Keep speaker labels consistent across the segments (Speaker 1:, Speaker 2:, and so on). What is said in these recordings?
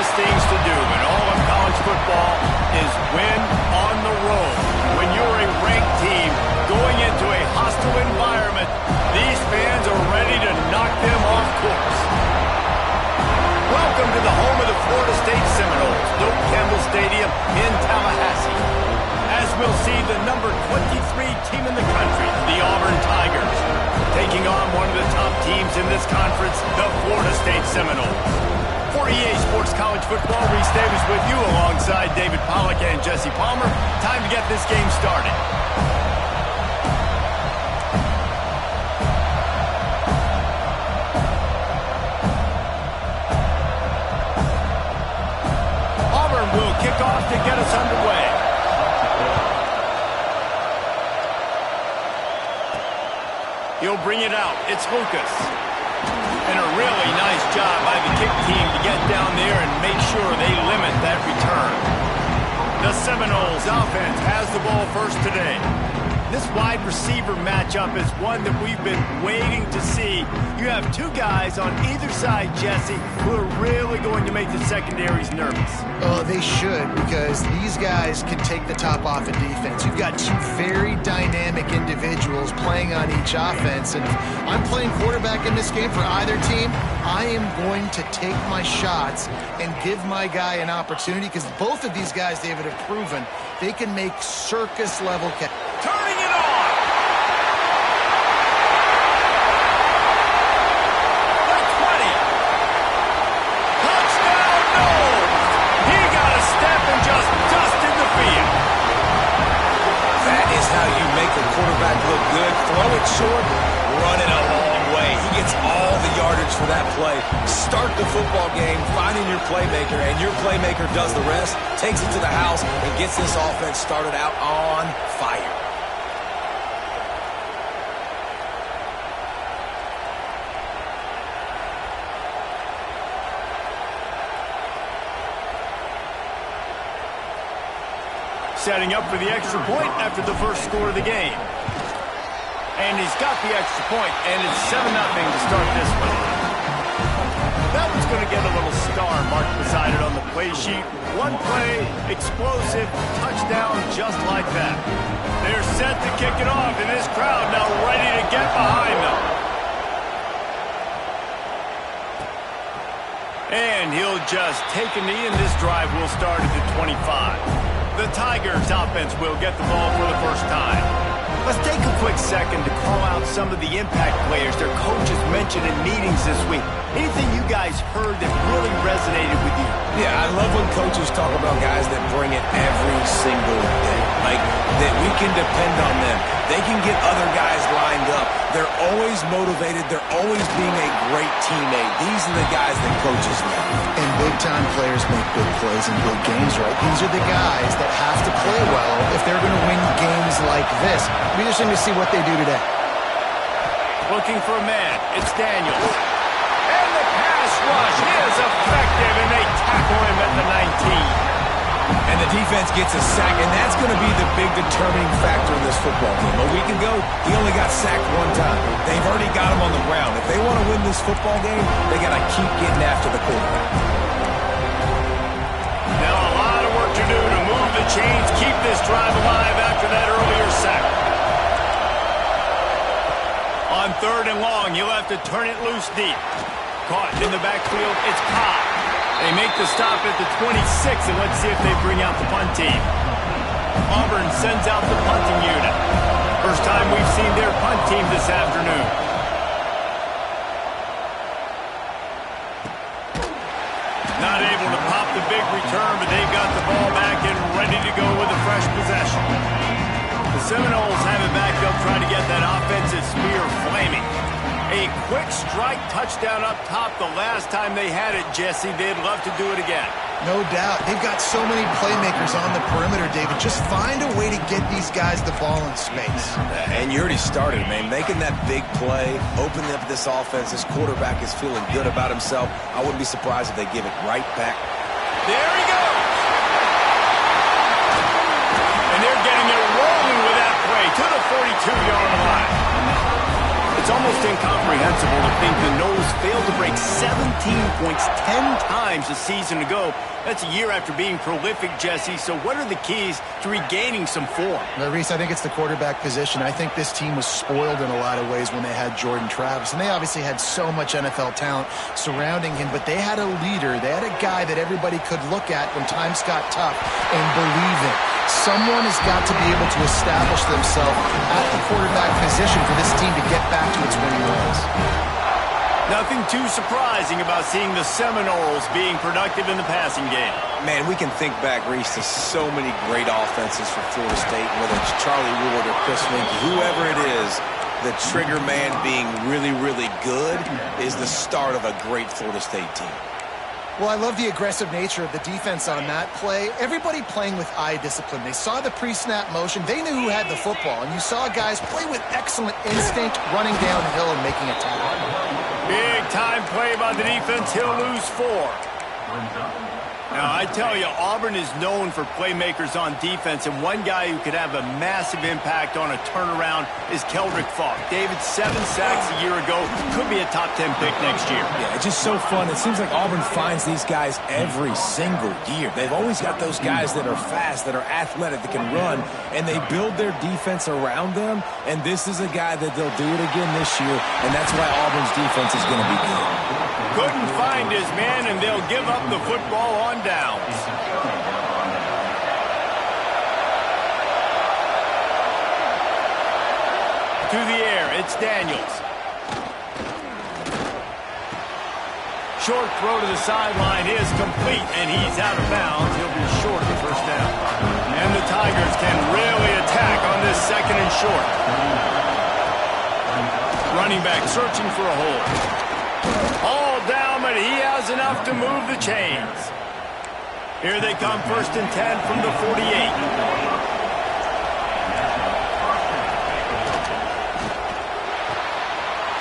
Speaker 1: toughest things to do in all of college football is win on the road. When you're a ranked team going into a hostile environment, these fans are ready to knock them off course. Welcome to the home of the Florida State Seminoles, Doak Campbell Stadium in Tallahassee. As we'll see the number 23 team in the country, the Auburn Tigers, taking on one of the top teams in this conference, the Florida State Seminoles. For EA Sports College Football, Reese Davis with you alongside David Pollack and Jesse Palmer. Time to get this game started. Auburn will kick off to get us underway. He'll bring it out. It's Lucas. And a really nice job by the kick team to get down there and make sure they limit that return. The Seminoles offense has the ball first today. This wide receiver matchup is one that we've been waiting to see. You have two guys on either side, Jesse, who are really going to make the secondaries nervous.
Speaker 2: Oh, they should, because these guys can take the top off of defense. You've got two very dynamic individuals playing on each offense, and if I'm playing quarterback in this game for either team, I am going to take my shots and give my guy an opportunity, because both of these guys, David, have proven they can make circus-level catches.
Speaker 1: Turning it on! The 20! Touchdown, no! He got a step and just dusted the field.
Speaker 3: That is how you make a quarterback look good. Throw it short, run it a long way. He gets all the yardage for that play. Start the football game finding your playmaker, and your playmaker does the rest, takes it to the house, and gets this offense started out on fire.
Speaker 1: Setting up for the extra point after the first score of the game. And he's got the extra point, and it's 7-0 to start this one. That one's going to get a little star marked beside it on the play sheet. One play, explosive, touchdown just like that. They're set to kick it off, and this crowd now ready to get behind them. And he'll just take a knee, and this drive will start at the 25. The Tigers offense will get the ball for the first time. Let's take a quick second to call out some of the impact players their coaches mentioned in meetings this week. Anything you guys heard that really resonated with you?
Speaker 3: Yeah, I love when coaches talk about guys that bring it every single day. Like, that we can depend on them. They can get other guys lined up. They're always motivated. They're always being a great teammate. These are the guys that coaches love.
Speaker 2: And big-time players make big plays in big games, right? These are the guys that have to play well if they're going to win games like this. It'll be interesting to see what they do today.
Speaker 1: Looking for a man. It's Daniels. And the pass rush is effective, and they tackle him at the 19.
Speaker 3: And the defense gets a sack, and that's going to be the big determining factor in this football game. A week ago, he only got sacked one time. They've already got him on the ground. If they want to win this football game, they got to keep getting after the quarterback.
Speaker 1: Now a lot of work to do to move the chains, keep this drive alive after that earlier sack. On 3rd and long, he'll have to turn it loose deep. Caught in the backfield, it's Cobb. They make the stop at the 26, and let's see if they bring out the punt team. Auburn sends out the punting unit. First time we've seen their punt team this afternoon. Not able to pop the big return, but they've got the ball back and ready to go with a fresh possession. The Seminoles have it back. They'll try to get that offensive spear flaming. A quick strike touchdown up top the last time they had it, Jesse. They'd love to do it again.
Speaker 2: No doubt. They've got so many playmakers on the perimeter, David. Just find a way to get these guys the ball in space.
Speaker 3: And you already started, man. Making that big play, opening up this offense. This quarterback is feeling good about himself. I wouldn't be surprised if they give it right back.
Speaker 1: There he goes. And they're getting it rolling with that play to the 42-yard line. It's almost incomprehensible to think the Noles failed to break 17 points 10 times a season ago. That's a year after being prolific, Jesse. So what are the keys to regaining some form?
Speaker 2: Now, Reese, I think it's the quarterback position. I think this team was spoiled in a lot of ways when they had Jordan Travis. And they obviously had so much NFL talent surrounding him, but they had a leader. They had a guy that everybody could look at when times got tough and believe in. Someone has got to be able to establish themselves at the quarterback position for this team to get back to its winning ways.
Speaker 1: Nothing too surprising about seeing the Seminoles being productive in the passing game.
Speaker 3: Man, we can think back, Reese, to so many great offenses for Florida State, whether it's Charlie Ward or Chris Winkie, whoever it is, the trigger man being really, really good is the start of a great Florida State team.
Speaker 2: Well, I love the aggressive nature of the defense on that play. Everybody playing with eye discipline. They saw the pre-snap motion. They knew who had the football. And you saw guys play with excellent instinct, running downhill and making a tackle.
Speaker 1: Big time play by the defense. He'll lose 4. Now, I tell you, Auburn is known for playmakers on defense, and one guy who could have a massive impact on a turnaround is Keldrick Falk. David, 7 sacks a year ago, could be a top 10 pick next year.
Speaker 4: Yeah, it's just so fun. It seems like Auburn finds these guys every single year. They've always got those guys that are fast, that are athletic, that can run, and they build their defense around them, and this is a guy that they'll do it again this year, and that's why Auburn's defense is going to be good.
Speaker 1: Couldn't find his man, and they'll give up the football on downs. To the air, it's Daniels. Short throw to the sideline is complete, and he's out of bounds. He'll be short of the first down. And the Tigers can really attack on this 2nd and short. Running back searching for a hole. All down, but he has enough to move the chains. Here they come, 1st and 10 from the 48.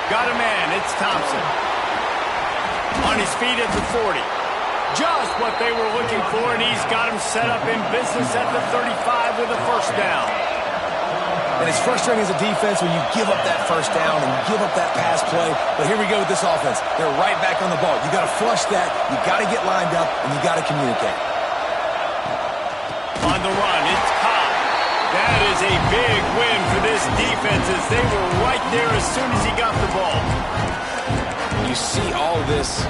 Speaker 1: Got a man, it's Thompson. On his feet at the 40. Just what they were looking for, and he's got him set up in business at the 35 with a first down.
Speaker 4: And it's frustrating as a defense when you give up that first down and give up that pass play. But here we go with this offense. They're right back on the ball. You got to flush that. You got to get lined up, and you got to communicate.
Speaker 1: On the run, it's Cobb. That is a big win for this defense as they were right there as soon as he got the ball.
Speaker 4: You see all this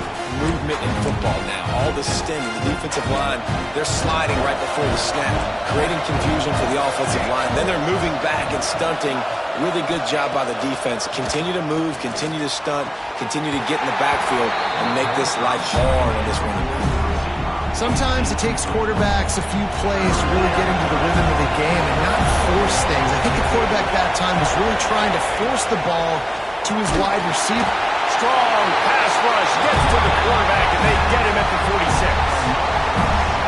Speaker 4: movement in football now, all the stem, the defensive line, they're sliding right before the snap, creating confusion for the offensive line. Then they're moving back and stunting. Really good job by the defense. Continue to move, continue to stunt, continue to get in the backfield and make this life hard on this running back.
Speaker 2: Sometimes it takes quarterbacks a few plays to really get into the rhythm of the game and not force things. I think the quarterback that time was really trying to force the ball to his wide receiver.
Speaker 1: Strong pass rush gets to the quarterback, and they get him at the 46.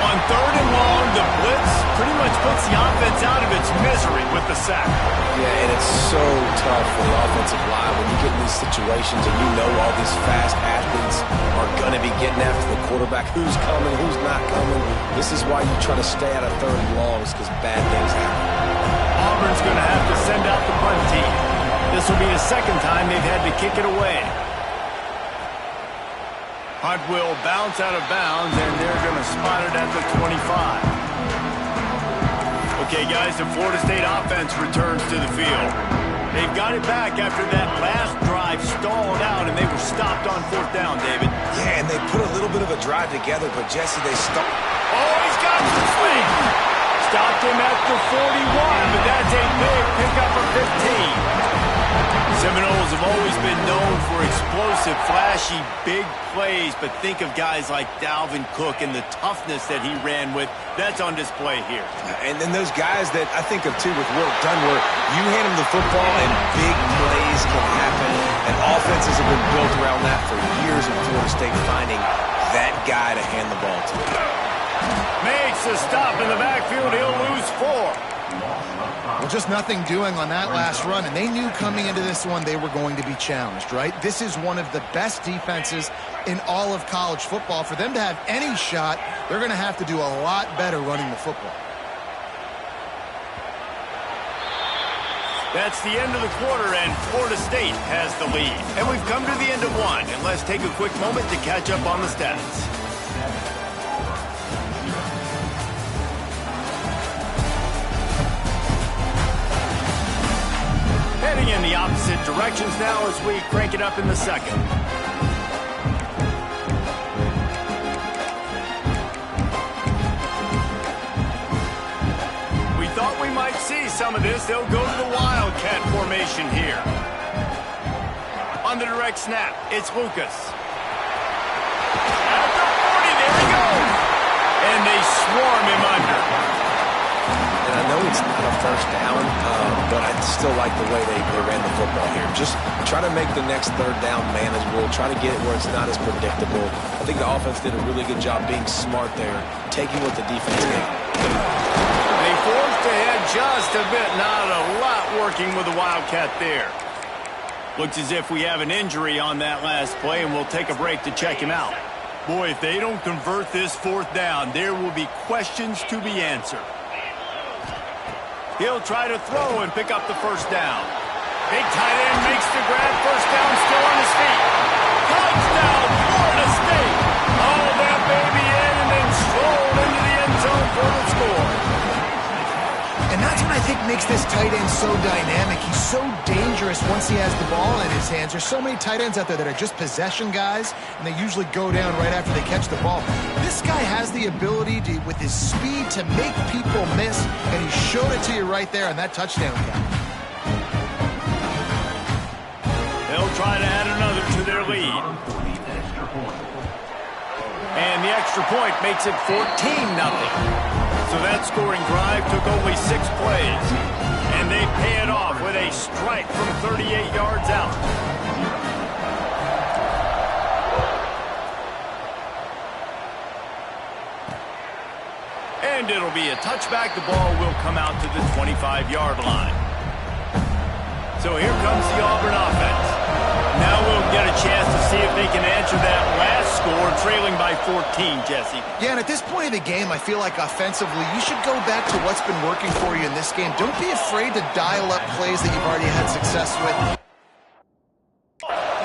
Speaker 1: On 3rd and long, the blitz pretty much puts the offense out of its misery with the sack.
Speaker 4: Yeah, and it's so tough for the offensive line when you get in these situations and you know all these fast athletes are going to be getting after the quarterback. Who's coming, who's not coming. This is why you try to stay out of 3rd and longs, because bad things happen.
Speaker 1: Auburn's going to have to send out the punt team. This will be the 2nd time they've had to kick it away. Punt will bounce out of bounds, and they're going to spot it at the 25. Okay, guys, the Florida State offense returns to the field. They've got it back after that last drive stalled out, and they were stopped on 4th down, David.
Speaker 3: Yeah, and they put a little bit of a drive together, but Jesse, they stopped.
Speaker 1: Oh, he's got the swing. Stopped him at the 41, but that's a big pickup of 15. Seminoles have always been known for explosive, flashy, big plays, but think of guys like Dalvin Cook and the toughness that he ran with. That's on display here.
Speaker 3: And then those guys that I think of, too, with Wilt Dunware, you hand them the football and big plays can happen, and offenses have been built around that for years in Florida State, finding that guy to hand the ball to.
Speaker 1: Makes a stop in the backfield. He'll lose 4.
Speaker 2: Well, just nothing doing on that last run, and they knew coming into this one they were going to be challenged, right? This is one of the best defenses in all of college football. For them to have any shot, they're going to have to do a lot better running the football.
Speaker 1: That's the end of the quarter, and Florida State has the lead. And we've come to the end of one, and let's take a quick moment to catch up on the stats. Heading in the opposite directions now as we crank it up in the second. Might see some of this. They'll go to the Wildcat formation here. On the direct snap, it's Lucas. At the 40, there he goes. And they swarm him under.
Speaker 4: And I know it's not a first down, but I still like the way they ran the football here. Just try to make the next third down manageable. Try to get it where it's not as predictable. I think the offense did a really good job being smart there, taking what the defense gave.
Speaker 1: They forced ahead just a bit. Not a lot working with the Wildcat there. Looks as if we have an injury on that last play, and we'll take a break to check him out. Boy, if they don't convert this fourth down, there will be questions to be answered. He'll try to throw and pick up the first down. Big tight end makes the grab. First down, still on his feet. Touchdown, Florida State. Oh, that baby in and then strolled into the end zone for the score.
Speaker 2: And that's what I think makes this tight end so dynamic. He's so dangerous once he has the ball in his hands. There's so many tight ends out there that are just possession guys, and they usually go down right after they catch the ball. This guy has the ability to, with his speed, to make people miss, and he showed it to you right there on that touchdown count.
Speaker 1: They'll try to add another to their lead. And the extra point makes it 14-0. So that scoring drive took only 6 plays. And they pay it off with a strike from 38 yards out. And it'll be a touchback. The ball will come out to the 25-yard line. So here comes the Auburn offense. Now we'll get a chance to see if they can answer that last score, trailing by 14, Jesse.
Speaker 2: Yeah, and at this point of the game, I feel like offensively, you should go back to what's been working for you in this game. Don't be afraid to dial up plays that you've already had success with.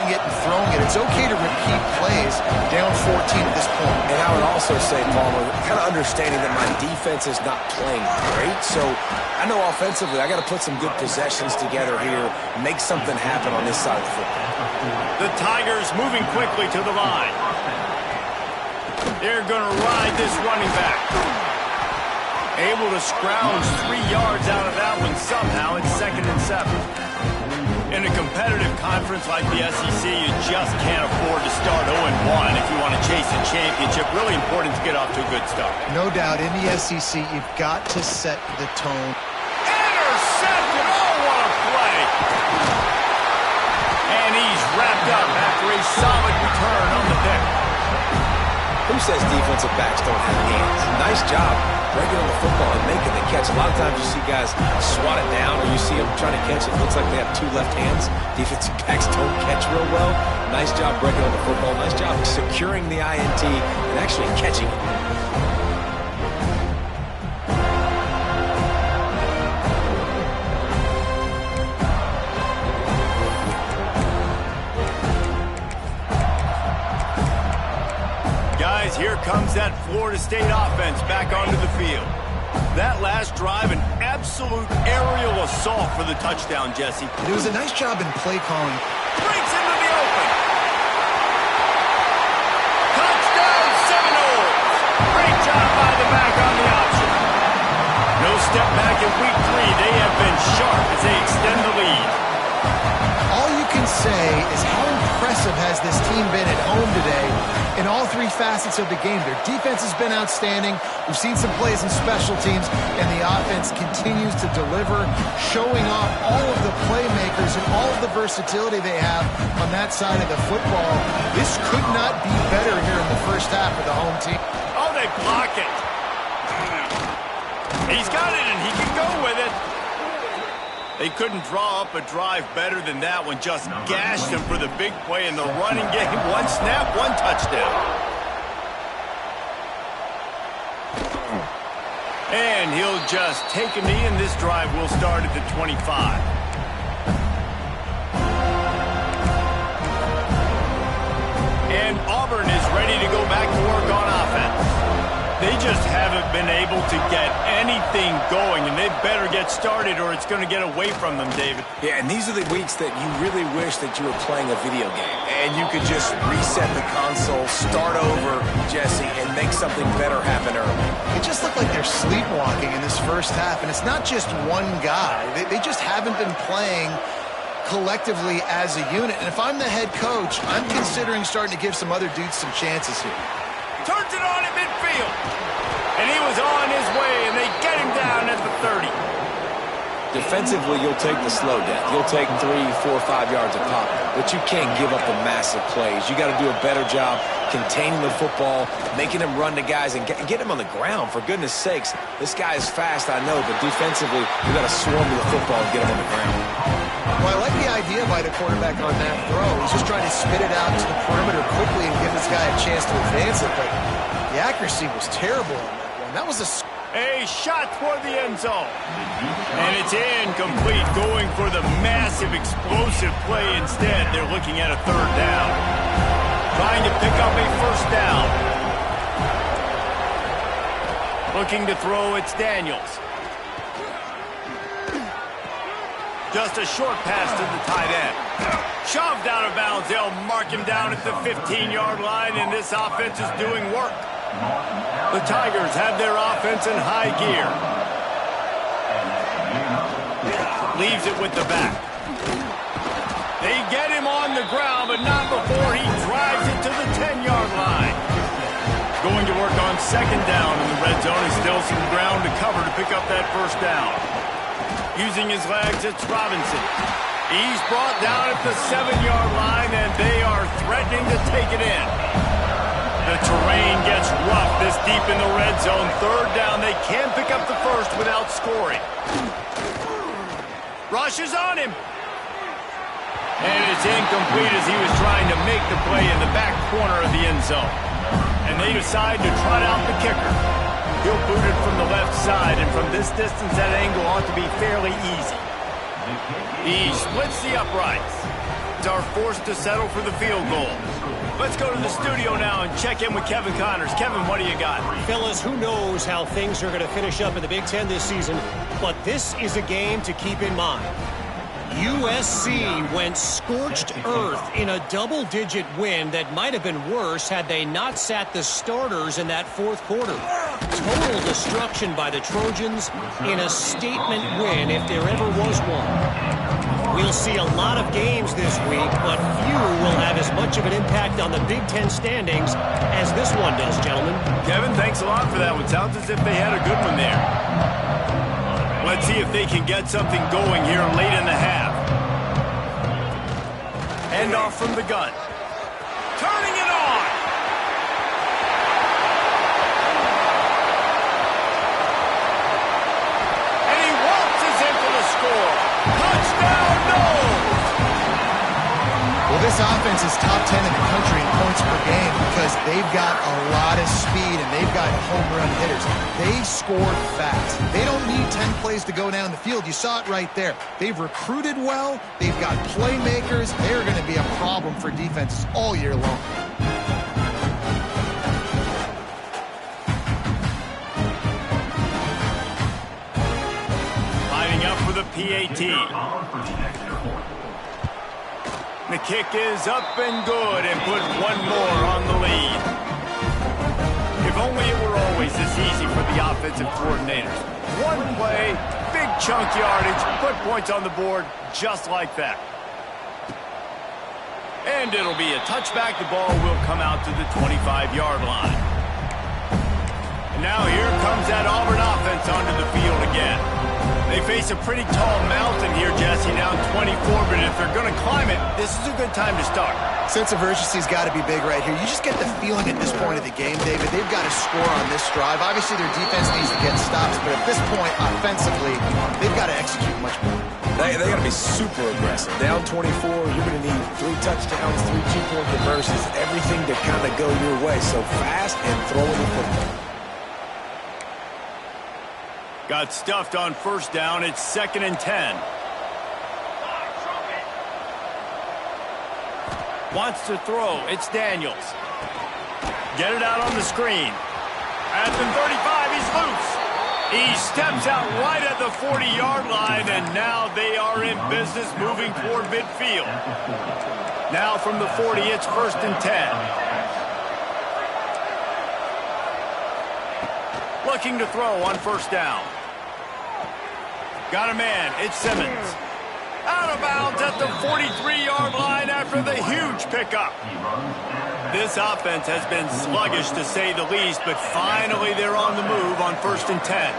Speaker 2: It and throwing it. It's okay to repeat plays down 14 at this point.
Speaker 4: And I would also say, Palmer, kind of understanding that my defense is not playing great, so I know offensively I got to put some good possessions together here, make something happen on this side of the football.
Speaker 1: The Tigers moving quickly to the line. They're going to ride this running back. Able to scrounge 3 yards out of that one somehow. It's 2nd and 7. In a competitive conference like the SEC, you just can't afford to start 0-1 if you want to chase a championship. Really important to get off to a good start.
Speaker 2: No doubt, in the SEC, you've got to set the tone.
Speaker 1: Intercepted! Oh, what a play! And he's wrapped up after a solid return on the pick.
Speaker 4: Who says defensive backs don't have hands? Nice job breaking on the football and making the catch. A lot of times you see guys swat it down, or you see them trying to catch it. It looks like they have 2 left hands. Defensive backs don't catch real well. Nice job breaking on the football. Nice job securing the INT and actually catching it.
Speaker 1: Here comes that Florida State offense back onto the field. That last drive, an absolute aerial assault for the touchdown, Jesse.
Speaker 2: It was a nice job in play calling.
Speaker 1: Breaks into the open. Touchdown, Seminoles. Great job by the back on the option. No step back in week 3. They have been sharp as they extend the lead.
Speaker 2: All you can say is how impressive has this team been at home today in all 3 facets of the game. Their defense has been outstanding. We've seen some plays in special teams, and the offense continues to deliver, showing off all of the playmakers and all of the versatility they have on that side of the football. This could not be better here in the first half for the home team.
Speaker 1: Oh, they block it. He's got it, and he can go with it. They couldn't draw up a drive better than that one. Just gashed him for the big play in the running game. 1 snap, 1 touchdown. And he'll just take a knee, and this drive will start at the 25. And Auburn is ready to go back to work on offense. They just haven't been able to get anything going, and they better get started or it's going to get away from them, David.
Speaker 3: Yeah, and these are the weeks that you really wish that you were playing a video game and you could just reset the console, start over, Jesse, and make something better happen early.
Speaker 2: It just looked like they're sleepwalking in this first half, and it's not just one guy. They just haven't been playing collectively as a unit. And if I'm the head coach, I'm considering starting to give some other dudes some chances here.
Speaker 1: Turns it on at midfield. And he was on his way, and they get him down at the 30.
Speaker 3: Defensively, you'll take the slow death. You'll take 3, 4, 5 yards a pop, but you can't give up the massive plays. You got to do a better job containing the football, making him run to guys, and get him on the ground. For goodness sakes, this guy is fast, I know, but defensively, you got to swarm to the football and get him on the ground.
Speaker 2: Well, I like the idea by the quarterback on that throw. He's just trying to spit it out to the perimeter quickly and give this guy a chance to advance it, but the accuracy was terrible on that one. That was
Speaker 1: a shot toward the end zone. And it's incomplete, going for the massive explosive play instead. They're looking at a third down. Trying to pick up a first down. Looking to throw, it's Daniels. Just a short pass to the tight end. Shoved out of bounds. They'll mark him down at the 15-yard line, and this offense is doing work. The Tigers have their offense in high gear. Leaves it with the back. They get him on the ground, but not before he drives it to the 10-yard line. Going to work on second down in the red zone. Is still some ground to cover to pick up that first down. Using his legs, it's Robinson. He's brought down at the 7-yard line, and they are threatening to take it in. The terrain gets rough this deep in the red zone. Third down, they can't pick up the first without scoring. Rush is on him. And it's incomplete as he was trying to make the play in the back corner of the end zone. And they decide to trot out the kicker. He'll boot it from the left side, and from this distance, that angle ought to be fairly easy. He splits the uprights. It's our force to settle for the field goal. Let's go to the studio now and check in with Kevin Connors. Kevin, what do you got?
Speaker 5: Fellas, who knows how things are going to finish up in the Big Ten this season, but this is a game to keep in mind. USC went scorched earth in a double-digit win that might have been worse had they not sat the starters in that fourth quarter. Total destruction by the Trojans in a statement win if there ever was one. We'll see a lot of games this week, but few will have as much of an impact on the Big Ten standings as this one does, gentlemen.
Speaker 1: Kevin, thanks a lot for that one. Sounds as if they had a good one there. Let's see if they can get something going here late in the half. Hand off from the gun. Turning it on. And he waltzes in for the score. Touchdown, no!
Speaker 2: Well, this offense is top 10 in the country in points per game because they've got a lot of speed and they've got home run hitters. They score fast. They don't need 10 plays to go down the field. You saw it right there. They've recruited well. They've got playmakers. They're going to be a problem for defenses all year long.
Speaker 1: Lining up for the PAT. The kick is up and good and put one more on the lead. If only it were always this easy for the offensive coordinators. One play, big chunk yardage, put points on the board just like that. And it'll be a touchback. The ball will come out to the 25-yard line. And now here comes that Auburn offense onto the field again. They face a pretty tall mountain here, Jesse, down 24, but if they're going to climb it, this is a good time to start.
Speaker 2: Sense of urgency's got to be big right here. You just get the feeling at this point of the game, David, they've got to score on this drive. Obviously, their defense needs to get stops, but at this point, offensively, they've got to execute much more.
Speaker 3: They got to be super aggressive. Down 24, you're going to need 3 touchdowns, 3 two-point conversions, everything to kind of go your way. So fast and throwing the football.
Speaker 1: Got stuffed on first down. It's 2nd and 10. Wants to throw. It's Daniels. Get it out on the screen. At the 35, he's loose. He steps out right at the 40-yard line, and now they are in business moving toward midfield. Now from the 40, it's 1st and 10. Looking to throw on 1st down. Got a man. It's Simmons. Out of bounds at the 43-yard line after the huge pickup. This offense has been sluggish to say the least, but finally they're on the move on 1st and 10.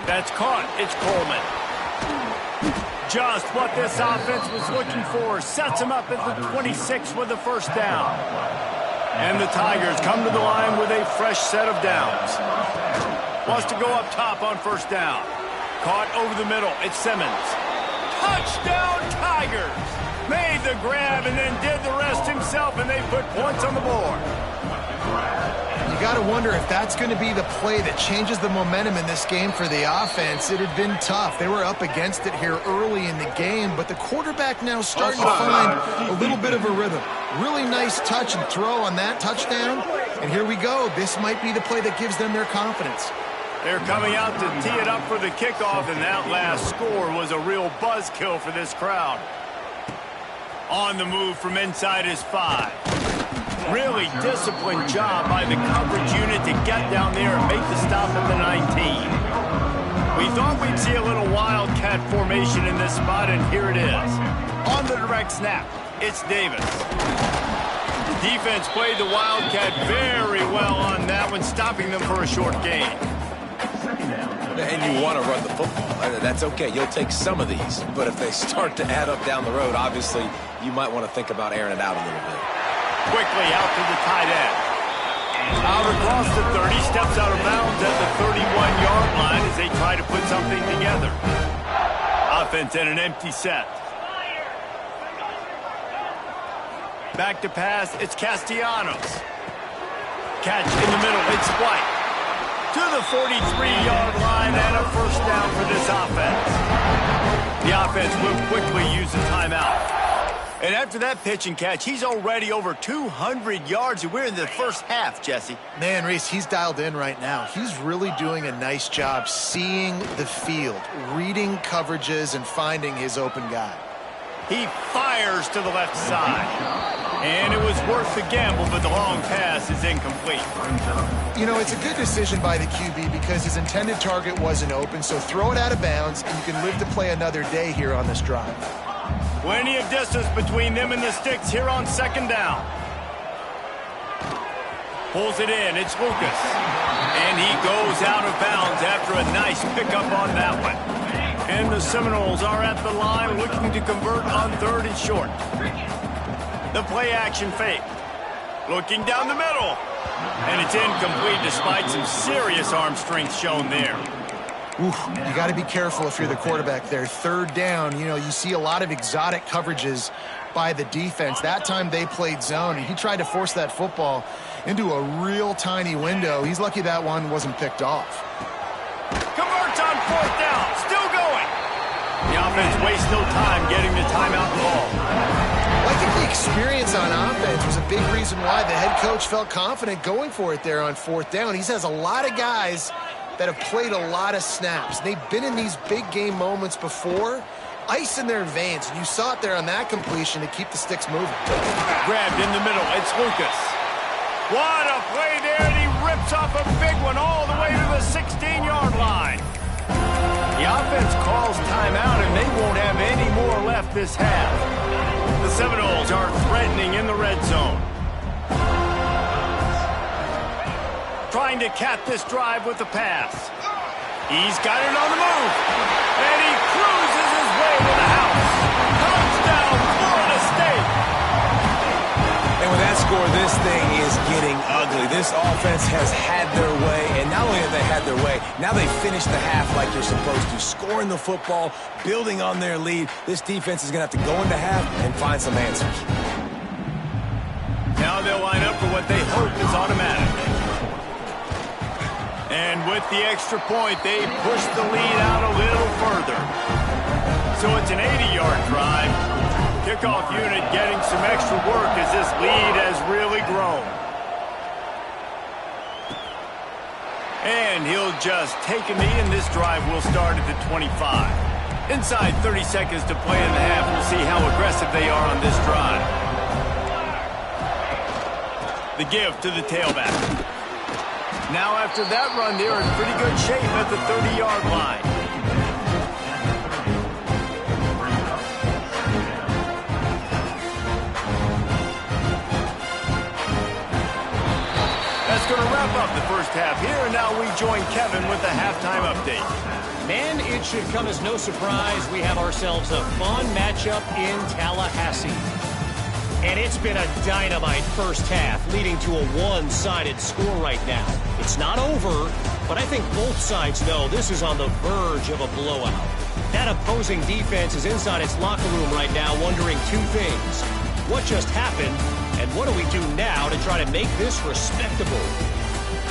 Speaker 1: That's caught. It's Coleman. Just what this offense was looking for. Sets him up at the 26 with the 1st down. And the Tigers come to the line with a fresh set of downs. Wants to go up top on 1st down. Caught over the middle. It's Simmons. Touchdown, Tigers! Made the grab and then did the rest himself, and they put points on the board.
Speaker 2: You got to wonder if that's going to be the play that changes the momentum in this game for the offense. It had been tough. They were up against it here early in the game, but the quarterback now starting to find a little bit of a rhythm. Really nice touch and throw on that touchdown. And here we go. This might be the play that gives them their confidence.
Speaker 1: They're coming out to tee it up for the kickoff, and that last score was a real buzzkill for this crowd. On the move from inside his 5. Really disciplined job by the coverage unit to get down there and make the stop at the 19. We thought we'd see a little wildcat formation in this spot, and here it is. On the direct snap, it's Davis. Defense played the wildcat very well on that one, stopping them for a short gain.
Speaker 4: And you want to run the football. That's okay. You'll take some of these. But if they start to add up down the road, obviously, you might want to think about airing it out a little bit. Quickly
Speaker 1: out to the tight end. Out across the 30, steps out of bounds at the 31-yard line as they try to put something together. Offense in an empty set. Back to pass, it's Castellanos. Catch in the middle, it's White. To the 43-yard line and a 1st down for this offense. The offense will quickly use a timeout. And after that pitch and catch, he's already over 200 yards, and we're in the 1st half, Jesse.
Speaker 2: Man, Reese, he's dialed in right now. He's really doing a nice job seeing the field, reading coverages, and finding his open guy.
Speaker 1: He fires to the left side. And it was worth the gamble, but the long pass is incomplete.
Speaker 2: You know, it's a good decision by the QB because his intended target wasn't open, so throw it out of bounds, and you can live to play another day here on this drive.
Speaker 1: Plenty of distance between them and the sticks here on 2nd down. Pulls it in. It's Lucas. And he goes out of bounds after a nice pickup on that one. And the Seminoles are at the line looking to convert on 3rd and short. The play-action fake. Looking down the middle. And it's incomplete despite some serious arm strength shown there.
Speaker 2: Oof, you got to be careful if you're the quarterback there. 3rd down, you know, you see a lot of exotic coverages by the defense. That time they played zone, and he tried to force that football into a real tiny window. He's lucky that one wasn't picked off.
Speaker 1: Converts on 4th down. Still going. The offense wastes no time getting the timeout ball.
Speaker 2: I think the experience on offense was a big reason why the head coach felt confident going for it there on 4th down. He has a lot of guys that have played a lot of snaps. They've been in these big game moments before. Ice in their veins. And you saw it there on that completion to keep the sticks moving.
Speaker 1: Grabbed in the middle. It's Lucas. What a play there, and he rips off a big one all the way to the 16-yard line. The offense calls timeout, and they won't have any more left this half. The Seminoles are threatening in the red zone. Trying to cap this drive with the pass. He's got it on the move. And he cruises his way to the house. Touchdown, Florida State.
Speaker 4: And with that score, this thing is getting ugly. This offense has had their way, and not only have they had their way, now they finish the half like you're supposed to, scoring the football, building on their lead. This defense is going to have to go into half and find some answers.
Speaker 1: Now they'll line up for what they hope is automatic. And with the extra point, they push the lead out a little further. So it's an 80-yard drive. Kickoff unit getting some extra work as this lead has really grown. And he'll just take a knee, and this drive will start at the 25. Inside 30 seconds to play in the half. We'll see how aggressive they are on this drive. The give to the tailback. Now after that run, they're in pretty good shape at the 30-yard line. That's going to wrap up the first half here, and now we join Kevin with the halftime update.
Speaker 5: Man, it should come as no surprise we have ourselves a fun matchup in Tallahassee. And it's been a dynamite first half, leading to a one-sided score right now. It's not over, but I think both sides know this is on the verge of a blowout. That opposing defense is inside its locker room right now wondering two things. What just happened, and what do we do now to try to make this respectable?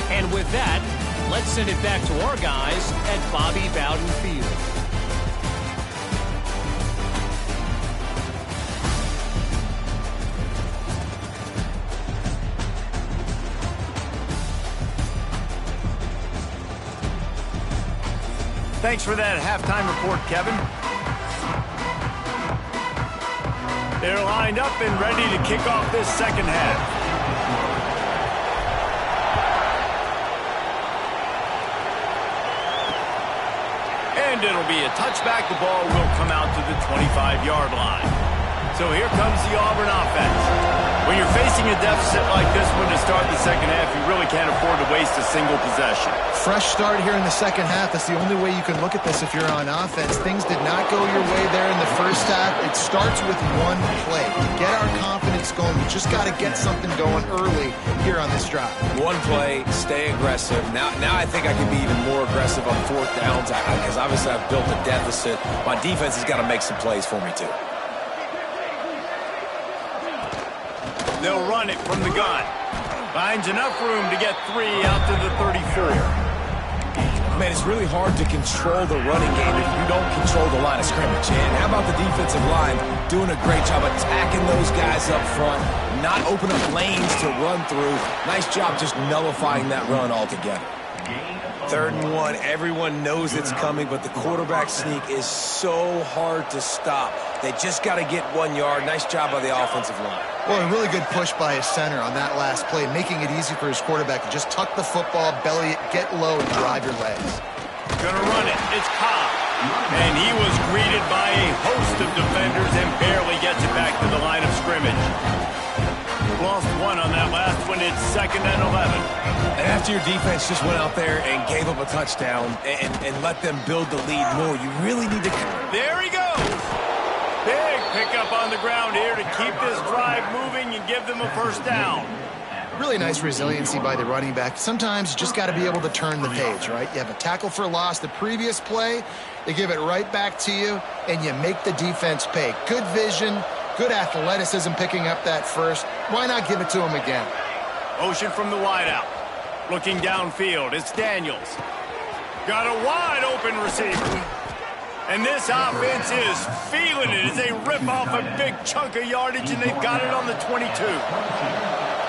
Speaker 5: And with that, let's send it back to our guys at Bobby Bowden Field.
Speaker 1: Thanks for that halftime report, Kevin. They're lined up and ready to kick off this second half. And it'll be a touchback. The ball will come out to the 25-yard line. So here comes the Auburn offense. When you're facing a deficit like this one to start the second half, you really can't afford to waste a single possession.
Speaker 2: Fresh start here in the second half. That's the only way you can look at this if you're on offense. Things did not go your way there in the first half. It starts with one play. To get our confidence going, we just got to get something going early here on this drive.
Speaker 3: One play, stay aggressive. Now I think I can be even more aggressive on fourth downs because obviously I've built a deficit. My defense has got to make some plays for me too.
Speaker 1: They'll run it from the gun. Finds enough room to get 3 out to the 34.
Speaker 3: Man, it's really hard to control the running game if you don't control the line of scrimmage. And how about the defensive line doing a great job attacking those guys up front, not open up lanes to run through. Nice job just nullifying that run altogether. 3rd and 1, everyone knows it's coming, but the quarterback sneak is so hard to stop. They just got to get 1 yard. Nice job by the offensive line.
Speaker 2: Well, a really good push by his center on that last play, making it easy for his quarterback to just tuck the football, belly it, get low, and drive your legs.
Speaker 1: Gonna run it. It's Cobb. And he was greeted by a host of defenders and barely gets it back to the line of scrimmage. Lost 1 on that last one. It's 2nd and 11.
Speaker 3: And after your defense just went out there and gave up a touchdown and let them build the lead more, you really need to...
Speaker 1: There he goes. Big pickup on the ground here to keep this drive moving and give them a first down.
Speaker 2: Really nice resiliency by the running back. Sometimes you just got to be able to turn the page, right? You have a tackle for loss the previous play, they give it right back to you, and you make the defense pay. Good vision, good athleticism picking up that first. Why not give it to him again?
Speaker 1: Motion from the wideout. Looking downfield, it's Daniels. Got a wide open receiver. And this offense is feeling it as they rip off a big chunk of yardage, and they've got it on the 22.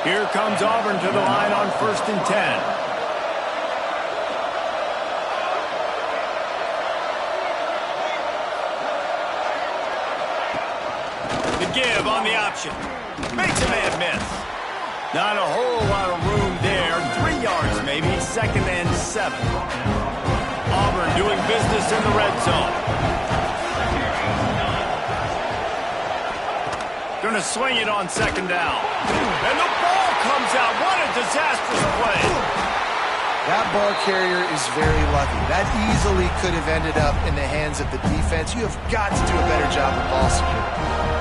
Speaker 1: Here comes Auburn to the line on 1st and 10. The give on the option. Makes a man miss. Not a whole lot of room there. 3 yards maybe. 2nd and 7. Auburn doing business in the red zone. Going to swing it on 2nd down. And the ball comes out. What a disastrous play.
Speaker 2: That ball carrier is very lucky. That easily could have ended up in the hands of the defense. You have got to do a better job of ball security.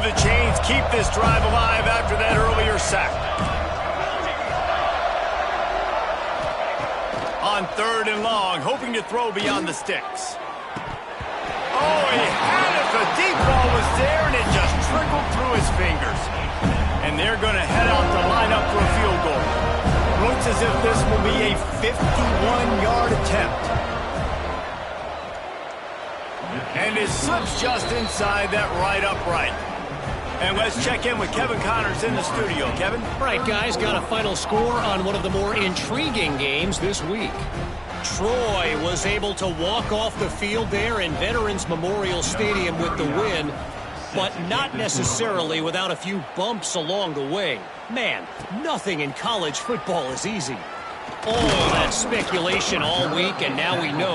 Speaker 1: the chains, keep this drive alive after that earlier sack. On 3rd and long, hoping to throw beyond the sticks. Oh, he had it. The deep ball was there, and it just trickled through his fingers. And they're going to head out to line up for a field goal. Looks as if this will be a 51-yard attempt. And it slips just inside that right upright. And let's check in with Kevin Connors in the studio. Kevin?
Speaker 5: All right, guys, got a final score on one of the more intriguing games this week. Troy was able to walk off the field there in Veterans Memorial Stadium with the win, but not necessarily without a few bumps along the way. Man, nothing in college football is easy. All that speculation all week, and now we know.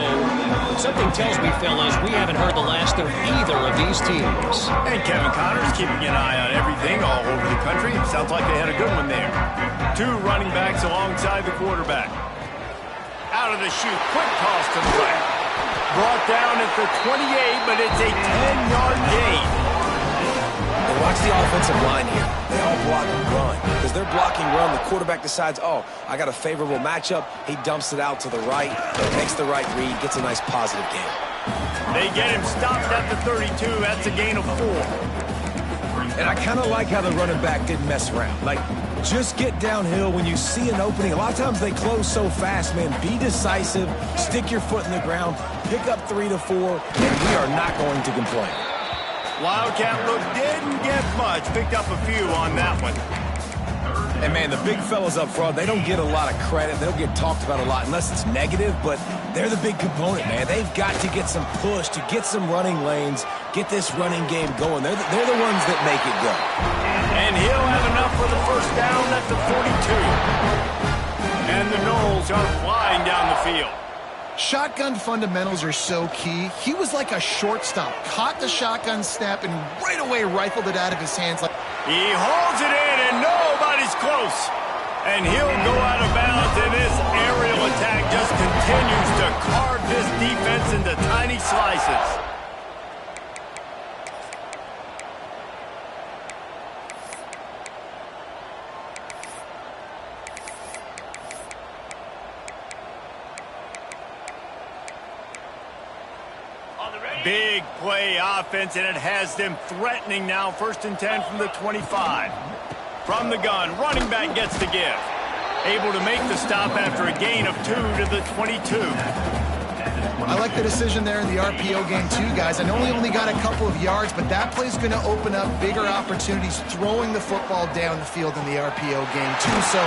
Speaker 5: Something tells me, fellas, we haven't heard the last of either of these teams.
Speaker 1: And Kevin Connors keeping an eye on everything all over the country. Sounds like they had a good one there. 2 running backs alongside the quarterback. Out of the chute, quick toss to the right. Brought down at the 28, but it's a 10-yard gain.
Speaker 3: And watch the offensive line here. They all block and run. Because they're blocking run, the quarterback decides, oh, I got a favorable matchup. He dumps it out to the right, makes the right read, gets a nice positive gain.
Speaker 1: They get him stopped at the 32. That's a gain of 4.
Speaker 3: And I kind of like how the running back didn't mess around. Like, just get downhill when you see an opening. A lot of times they close so fast, man. Be decisive, stick your foot in the ground, pick up 3 to 4, and we are not going to complain.
Speaker 1: Wildcat look didn't get much. Picked up a few on that one.
Speaker 3: And, man, the big fellas up front, they don't get a lot of credit. They don't get talked about a lot unless it's negative, but they're the big component, man. They've got to get some push, to get some running lanes, get this running game going. They're the ones that make it go.
Speaker 1: And he'll have enough for the first down at the 42. And the Knowles are flying down the field.
Speaker 2: Shotgun fundamentals are so key. He was like a shortstop. Caught the shotgun snap and right away rifled it out of his hands.
Speaker 1: He holds it in and nobody's close. And he'll go out of bounds, and this aerial attack just continues to carve this defense into tiny slices. Big play offense, and it has them threatening now. 1st and 10 from the 25. From the gun, running back gets the give. Able to make the stop after a gain of 2 to the 22.
Speaker 2: I like the decision there in the RPO game too, guys. I know he only got a couple of yards, but that play's going to open up bigger opportunities throwing the football down the field in the RPO game too. So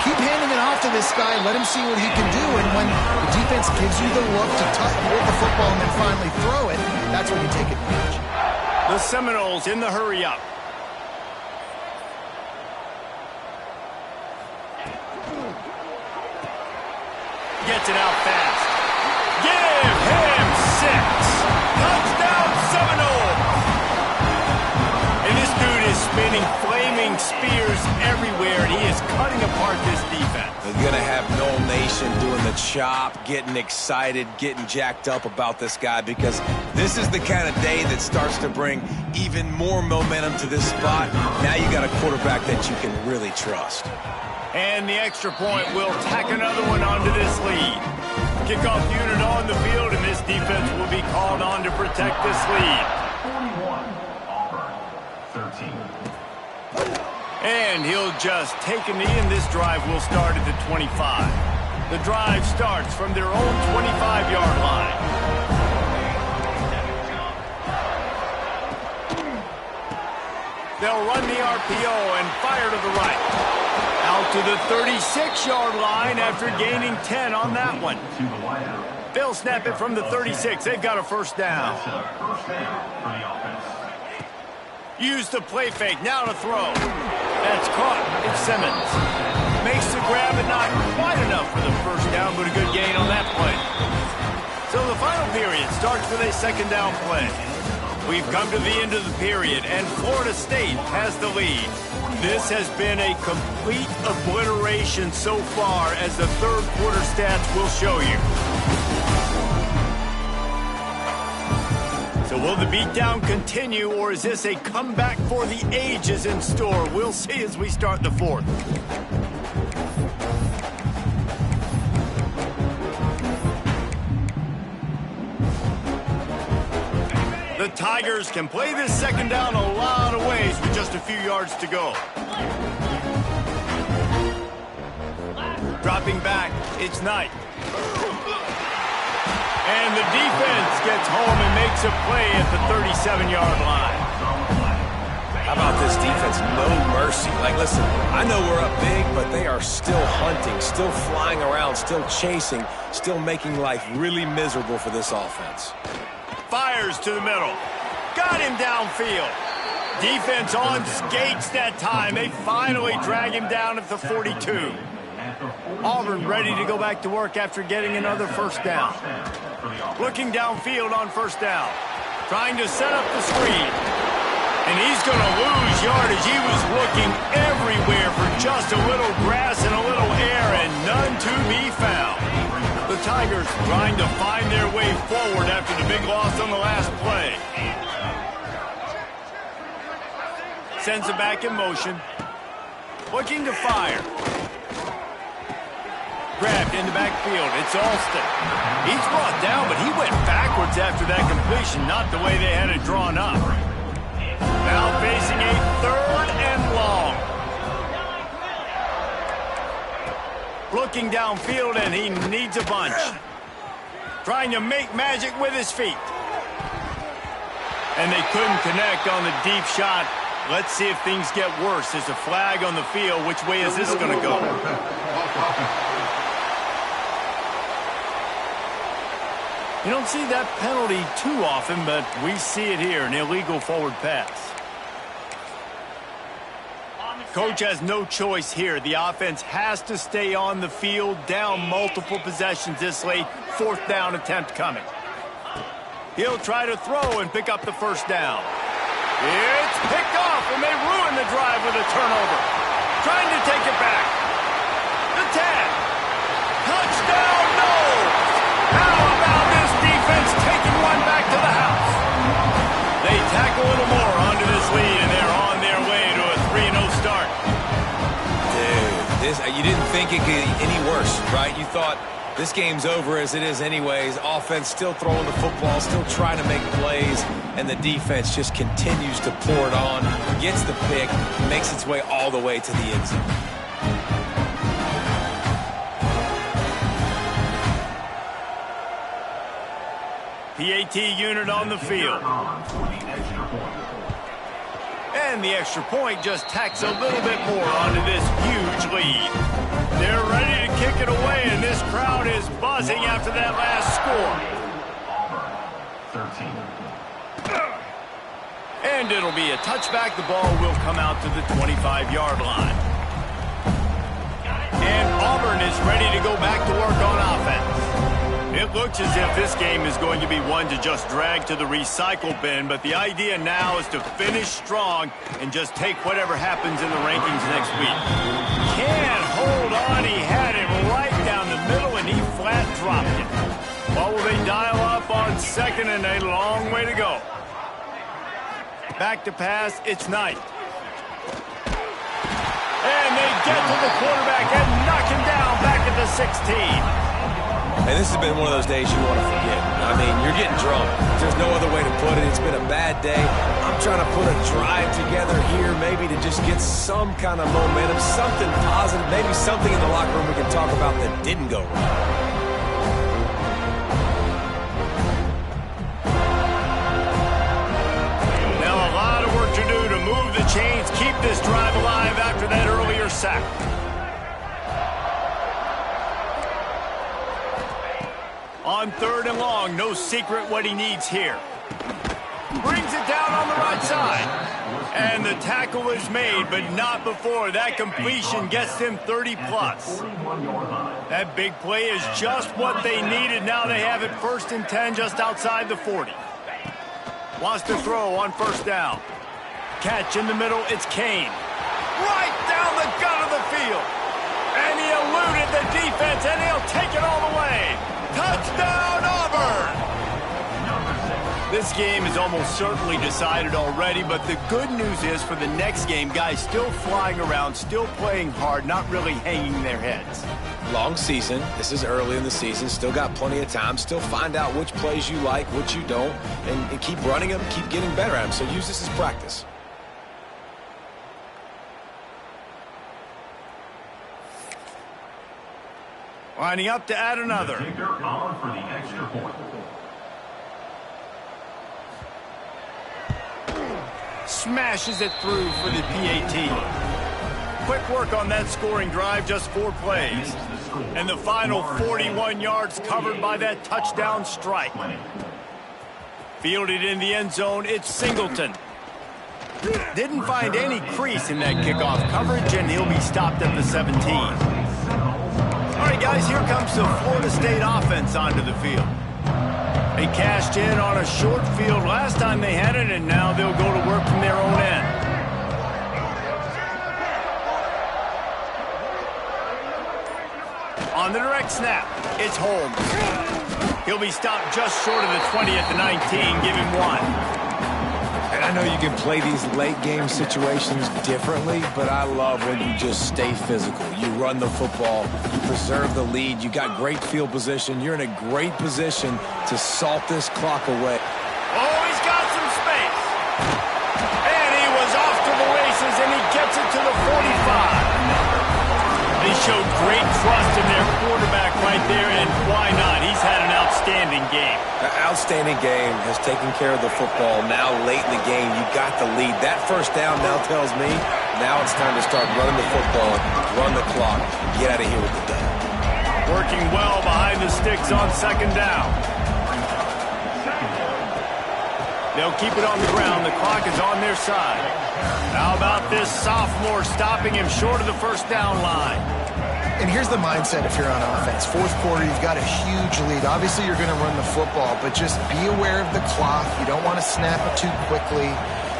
Speaker 2: keep handing it off to this guy, let him see what he can do, and when the defense gives you the look to hold the football and then finally throw it, that's when you take advantage.
Speaker 1: The Seminoles in the hurry-up. Gets it out fast. Give him 6. Touchdown, Seminole. And this dude is spinning flaming spears everywhere, and he is cutting apart this defense.
Speaker 3: They're going to have Noel Nation doing the chop, getting excited, getting jacked up about this guy, because this is the kind of day that starts to bring even more momentum to this spot. Now you got a quarterback that you can really trust.
Speaker 1: And the extra point will tack another one onto this lead. Kickoff unit on the field, and this defense will be called on to protect this lead.
Speaker 6: 41, Auburn, 13.
Speaker 1: And he'll just take a knee, and this drive will start at the 25. The drive starts from their own 25-yard line. They'll run the RPO and fire to the right. Out to the 36-yard line after gaining 10 on that one. They'll snap it from the 36. They've got a first down. Use the play fake. Now to throw. That's caught. It's Simmons. Makes the grab, but not quite enough for the first down, but a good gain on that play. So the final period starts with a second down play. We've come to the end of the period, and Florida State has the lead. This has been a complete obliteration so far, as the third quarter stats will show you. So we'll Will the beatdown continue, or is this a comeback for the ages in store? We'll see as we start the fourth. The Tigers can play this second down a lot of ways with just a few yards to go. Dropping back, it's Knight. And the defense gets home and makes a play at the 37-yard line.
Speaker 3: How about this defense? No mercy. Like, listen, I know we're up big, but they are still hunting, still flying around, still chasing, still making life really miserable for this offense.
Speaker 1: Fires to the middle. Got him downfield. Defense on skates that time. They finally drag him down at the 42. Auburn ready to go back to work after getting another first down. Looking downfield on first down. Trying to set up the screen. And he's going to lose yardage. He was looking everywhere for just a little grass and a little air, and none to be found. The Tigers trying to find their way forward after the big loss on the last play. Sends it back in motion. Looking to fire. Grabbed in the backfield. It's Alston. He's brought down, but he went backwards after that completion, not the way they had it drawn up. Now facing a third and long. Looking downfield, and he needs a bunch. Trying to make magic with his feet. And they couldn't connect on the deep shot. Let's see if things get worse. There's a flag on the field. Which way is this going to go? You don't see that penalty too often, but we see it here, an illegal forward pass. Coach has no choice here. The offense has to stay on the field, down multiple possessions this late. Fourth down attempt coming. He'll try to throw and pick up the first down. It's picked off, and they ruin the drive with a turnover. Trying to take it back. The 10. Touchdown, no! How about this defense taking one back to the house? They tack a little more onto this lead, and they're on their way to a 3-0 start.
Speaker 3: Dude, you didn't think it could get any worse, right? You thought this game's over as it is anyways. Offense still throwing the football, still trying to make plays, and the defense just continues to pour it on, gets the pick, makes its way all the way to the end zone.
Speaker 1: PAT unit on the field. And the extra point just tacks a little bit more onto this huge lead. They're ready to kick it away, and this crowd is buzzing after that last score.
Speaker 6: 13.
Speaker 1: And it'll be a touchback. The ball will come out to the 25-yard line. And Auburn is ready to go back to work on offense. It looks as if this game is going to be one to just drag to the recycle bin, but the idea now is to finish strong and just take whatever happens in the rankings next week. Can't hold on. He had it right down the middle, and he flat dropped it. Well, will they dial up on second, and a long way to go. Back to pass, it's Knight. And they get to the quarterback and knock him down back at the 16.
Speaker 3: And this has been one of those days you want to forget. I mean, you're getting drunk. There's no other way to put it. It's been a bad day. I'm trying to put a drive together here, maybe to just get some kind of momentum, something positive, maybe something in the locker room we can talk about that didn't go wrong.
Speaker 1: Now a lot of work to do to move the chains, keep this drive alive after that earlier sack. On third and long, no secret what he needs here. Brings it down on the right side. And the tackle is made, but not before. That completion gets them 30-plus. That big play is just what they needed. Now they have it 1st and 10 just outside the 40. Wants to throw on first down. Catch in the middle, it's Kane. Right down the gut of the field. And he eluded the defense, and he'll take it all the way. Touchdown, Auburn! This game is almost certainly decided already, but the good news is for the next game, guys still flying around, still playing hard, not really hanging their heads.
Speaker 4: Long season. This is early in the season. Still got plenty of time. Still find out which plays you like, which you don't, and keep running them, keep getting better at them. So use this as practice.
Speaker 1: Lining up to add another.
Speaker 6: The kicker on for the extra point.
Speaker 1: Smashes it through for the PAT. Quick work on that scoring drive, just 4 plays. And the final 41 yards covered by that touchdown strike. Fielded in the end zone, it's Singleton. Didn't find any crease in that kickoff coverage, and he'll be stopped at the 17. All right, guys, here comes the Florida State offense onto the field. They cashed in on a short field last time they had it, and now they'll go to work from their own end. On the direct snap, it's Holmes. He'll be stopped just short of the 20 at the 19. Give him 1.
Speaker 4: And I know you can play these late-game situations differently, but I love when you just stay physical. You run the football, you preserve the lead, you got great field position, you're in a great position to salt this clock away.
Speaker 1: Oh, he's got some space. And he was off to the races, and he gets it to the 45. They showed great trust in their quarterback right there, and why not? He's had an outstanding game.
Speaker 4: An outstanding game, has taken care of the football. Now late in the game, you got the lead. That first down now tells me now it's time to start running the football, run the clock, get out of here with the dub.
Speaker 1: Working well behind the sticks on second down. They'll keep it on the ground. The clock is on their side. How about this sophomore stopping him short of the first down line?
Speaker 2: And here's the mindset if you're on offense. Fourth quarter, you've got a huge lead. Obviously, you're going to run the football, but just be aware of the clock. You don't want to snap it too quickly.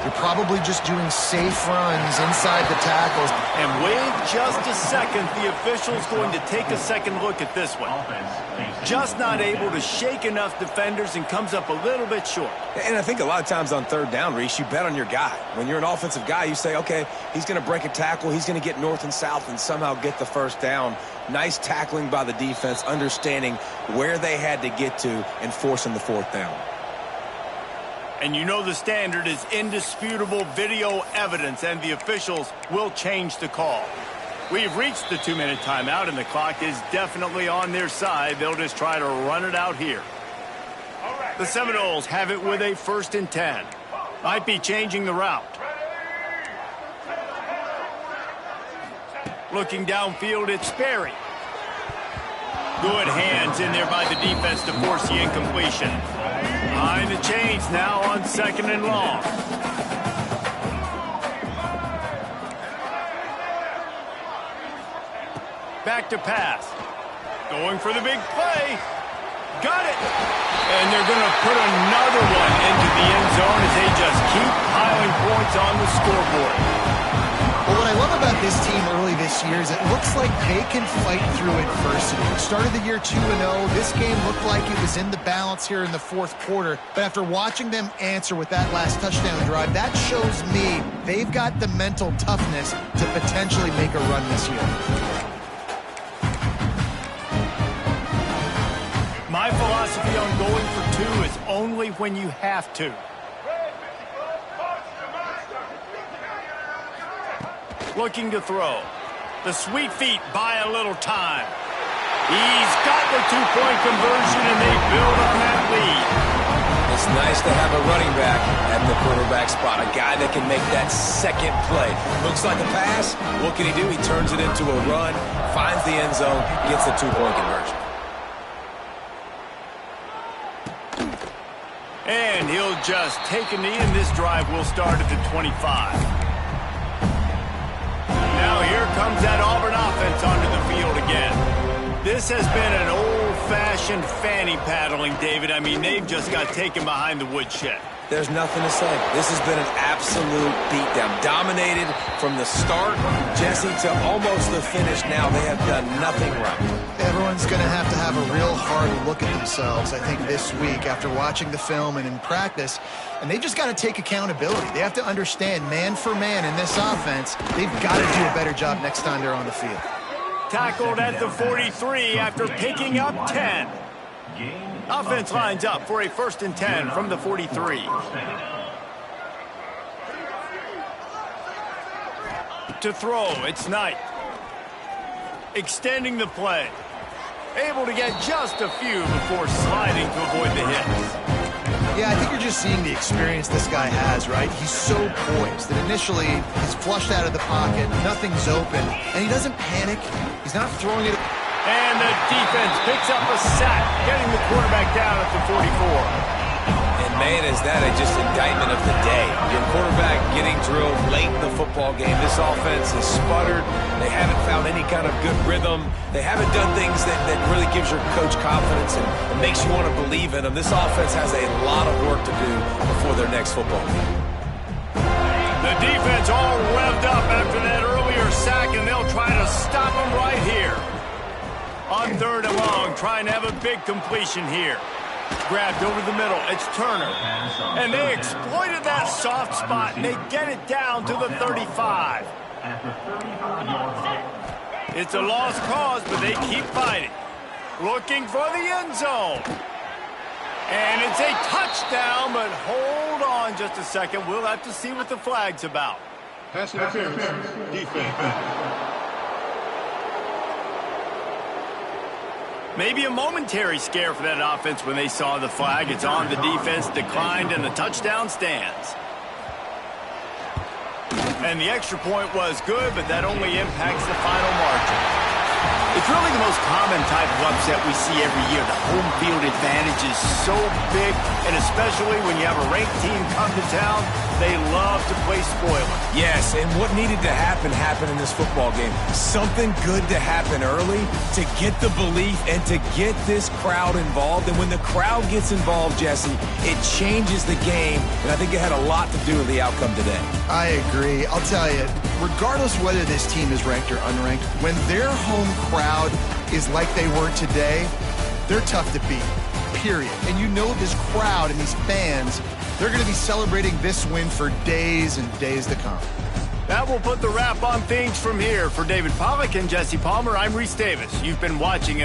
Speaker 2: You're probably just doing safe runs inside the tackles.
Speaker 1: And wait just a second. The official's going to take a second look at this one. Just not able to shake enough defenders and comes up a little bit short.
Speaker 4: And I think a lot of times on third down, Reese, you bet on your guy. When you're an offensive guy, you say, okay, he's going to break a tackle, he's going to get north and south and somehow get the first down. Nice tackling by the defense, understanding where they had to get to and forcing the fourth down.
Speaker 1: And you know the standard is indisputable video evidence, and the officials will change the call. We've reached the 2-minute timeout, and the clock is definitely on their side. They'll just try to run it out here. The Seminoles have it with a 1st and 10. Might be changing the route. Looking downfield, it's Sperry. Good hands in there by the defense to force the incompletion. Behind the chains now on 2nd and long. Back to pass. Going for the big play. Got it. And they're going to put another one into the end zone as they just keep piling points on the scoreboard.
Speaker 2: Well, what I love about this team early this year is it looks like they can fight through adversity. Started the year 2-0. This game looked like it was in the balance here in the fourth quarter. But after watching them answer with that last touchdown drive, that shows me they've got the mental toughness to potentially make a run this year.
Speaker 1: My philosophy on going for 2 is only when you have to. Looking to throw. The sweet feet buy a little time. He's got the 2-point conversion, and they build on that lead.
Speaker 4: It's nice to have a running back at the quarterback spot, a guy that can make that second play. Looks like a pass. What can he do? He turns it into a run, finds the end zone, gets the 2-point conversion.
Speaker 1: And he'll just take a knee, and this drive will start at the 25. Now here comes that Auburn offense onto the field again. This has been an old-fashioned fanny paddling, David. I mean, they've just got taken behind the woodshed.
Speaker 3: There's nothing to say. This has been an absolute beatdown. Dominated from the start, Jesse, to almost the finish now. They have done nothing right.
Speaker 2: Everyone's going to have a real hard look at themselves, I think, this week after watching the film and in practice. And they've just got to take accountability. They have to understand, man for man in this offense, they've got to do a better job next time they're on the field.
Speaker 1: Tackled at the 43 after picking up 10. Offense lines up for a 1st and 10 from the 43. To throw, it's Knight. Extending the play. Able to get just a few before sliding to avoid the hits.
Speaker 2: Yeah, I think you're just seeing the experience this guy has, right? He's so poised that initially he's flushed out of the pocket, nothing's open, and he doesn't panic. He's not throwing it.
Speaker 1: And the defense picks up a sack, getting the quarterback down at the 44.
Speaker 3: And man, is that just indictment of the day. Your quarterback getting drilled late in the football game. This offense has sputtered. They haven't found any kind of good rhythm. They haven't done things that really gives your coach confidence and makes you want to believe in them. This offense has a lot of work to do before their next football game.
Speaker 1: The defense all revved up after that earlier sack, and they'll try to stop them right here. On 3rd and long, trying to have a big completion here. Grabbed over the middle, it's Turner. And they exploited that soft spot, and they get it down to the 35. It's a lost cause, but they keep fighting. Looking for the end zone. And it's a touchdown, but hold on just a second. We'll have to see what the flag's about.
Speaker 7: Pass interference, defense.
Speaker 1: Maybe a momentary scare for that offense when they saw the flag. It's on the defense, declined, and the touchdown stands. And the extra point was good, but that only impacts the final margin. It's really the most common type of upset we see every year. The home field advantage is so big, and especially when you have a ranked team come to town, they love to play spoiler.
Speaker 3: Yes, and what needed to happen happened in this football game. Something good to happen early to get the belief and to get this crowd involved. And when the crowd gets involved, Jesse, it changes the game, and I think it had a lot to do with the outcome today.
Speaker 2: I agree. I'll tell you, regardless whether this team is ranked or unranked, when their home crowd is like they were today, they're tough to beat, period. And you know this crowd and these fans, they're going to be celebrating this win for days and days to come.
Speaker 1: That will put the wrap on things from here. For David Pollack and Jesse Palmer, I'm Reese Davis. You've been watching